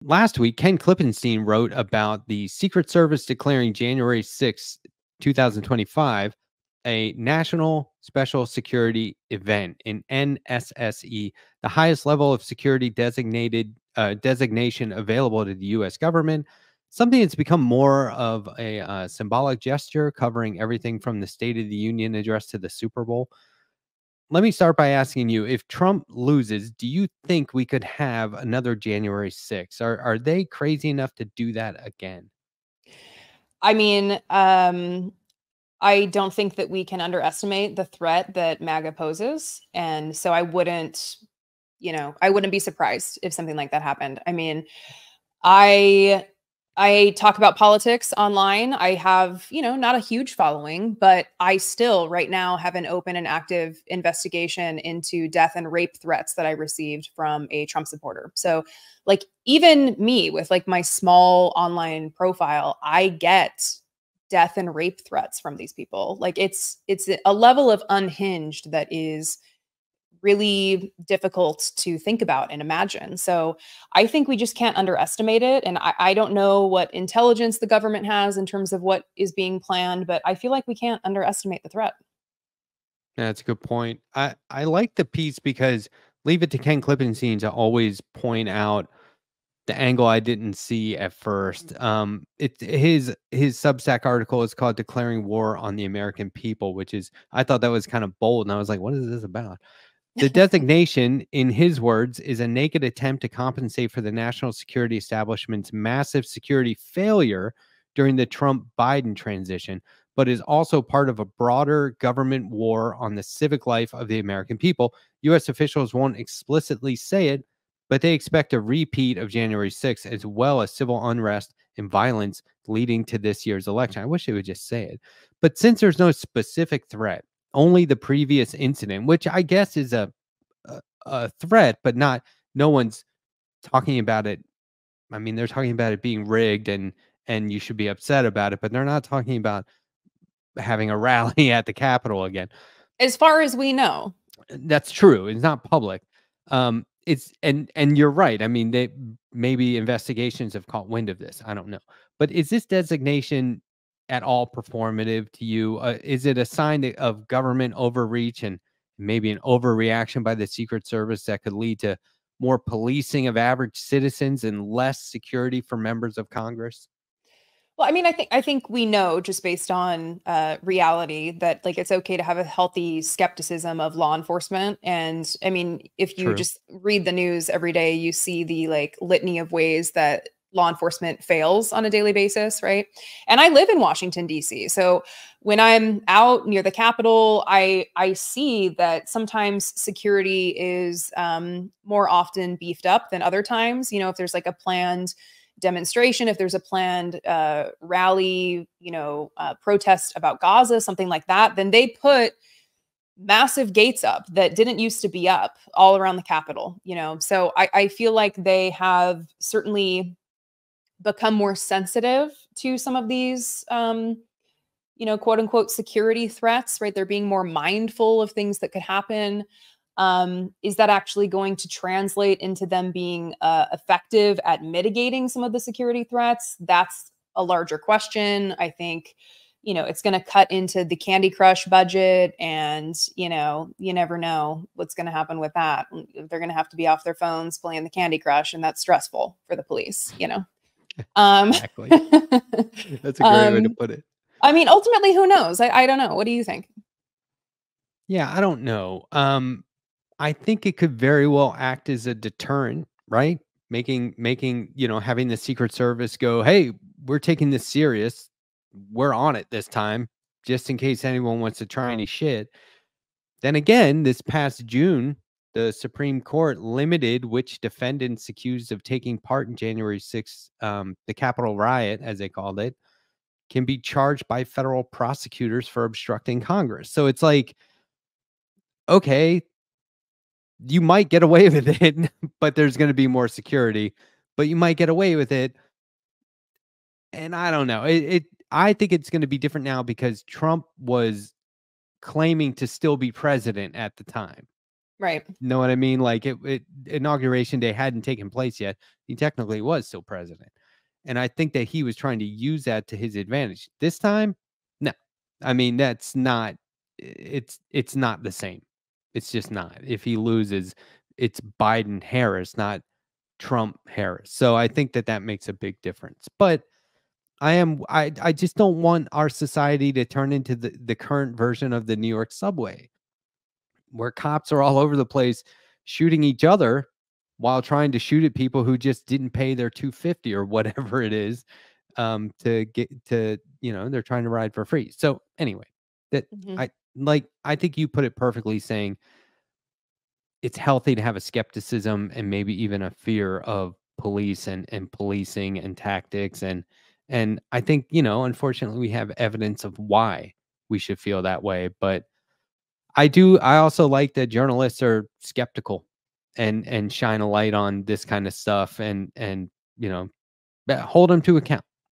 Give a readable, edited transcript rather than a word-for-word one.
last week, Ken Klippenstein wrote about the Secret Service declaring January 6, 2025, a National Special Security Event, in NSSE, the highest level of security designation available to the U.S. government. Something that's become more of a symbolic gesture, covering everything from the State of the Union address to the Super Bowl. Let me start by asking you, if Trump loses, do you think we could have another January 6th? Are they crazy enough to do that again? I mean, I don't think that we can underestimate the threat that MAGA poses. And so I wouldn't be surprised if something like that happened. I mean, I I talk about politics online. I have, not a huge following, but I still right now have an open and active investigation into death and rape threats that I received from a Trump supporter. So, like, even me with like my small online profile, I get death and rape threats from these people. Like, it's a level of unhinged that is really difficult to think about and imagine. So I think we just can't underestimate it. And I don't know what intelligence the government has in terms of what is being planned, but I feel like we can't underestimate the threat. Yeah, that's a good point. I like the piece because leave it to Ken Klippenstein to always point out the angle I didn't see at first. His Substack article is called "Declaring War on the American People," which is, I thought that was kind of bold, and I was like, "What is this about?" The designation, in his words, is a naked attempt to compensate for the national security establishment's massive security failure during the Trump-Biden transition, but is also part of a broader government war on the civic life of the American people. U.S. officials won't explicitly say it, but they expect a repeat of January 6th, as well as civil unrest and violence leading to this year's election. I wish they would just say it. But since there's no specific threat, only the previous incident, which I guess is a threat, but not, no one's talking about it. I mean, they're talking about it being rigged and you should be upset about it, but they're not talking about having a rally at the Capitol again. As far as we know. That's true. It's not public. It's and you're right. I mean, they maybe investigations have caught wind of this. I don't know. But is this designation at all performative to you? Is it a sign of government overreach and maybe an overreaction by the Secret Service that could lead to more policing of average citizens and less security for members of Congress? Well, I mean, I think we know just based on reality that like it's okay to have a healthy skepticism of law enforcement. And I mean, if you True. just read the news every day, you see the like litany of ways that law enforcement fails on a daily basis, right? And I live in Washington D.C., so when I'm out near the Capitol, I see that sometimes security is more often beefed up than other times. If there's like a planned demonstration, if there's a planned rally, protest about Gaza, something like that, then they put massive gates up that didn't used to be up all around the Capitol. So I feel like they have certainly become more sensitive to some of these, quote unquote security threats, right? They're being more mindful of things that could happen. Is that actually going to translate into them being effective at mitigating some of the security threats? That's a larger question. I think, it's going to cut into the Candy Crush budget, and, you never know what's going to happen with that. They're going to have to be off their phones playing the Candy Crush, and that's stressful for the police. Um, Exactly. That's a great way to um, put it. I mean, ultimately, who knows? I don't know. What do you think? Yeah, I don't know. I think it could very well act as a deterrent, right? Making, having the Secret Service go, "Hey, we're taking this serious. We're on it this time, just in case anyone wants to try any shit." Then again, this past June, the Supreme Court limited which defendants accused of taking part in January 6th, the Capitol riot, as they called it, can be charged by federal prosecutors for obstructing Congress. So it's like, okay, you might get away with it, but there's going to be more security, but you might get away with it. And I don't know. I think it's going to be different now because Trump was claiming to still be president at the time. Right. Know what I mean? Like inauguration day hadn't taken place yet. He technically was still president. And I think that he was trying to use that to his advantage. This time, no. I mean, that's not it's not the same. It's just not. If he loses, it's Biden Harris, not Trump Harris. So I think that that makes a big difference. But I just don't want our society to turn into the current version of the New York subway where cops are all over the place shooting each other while trying to shoot at people who just didn't pay their 250 or whatever it is to get to, they're trying to ride for free. So anyway, that Mhm. I think you put it perfectly saying it's healthy to have a skepticism and maybe even a fear of police and policing and tactics and I think, unfortunately we have evidence of why we should feel that way, but I also like that journalists are skeptical and shine a light on this kind of stuff and hold them to account.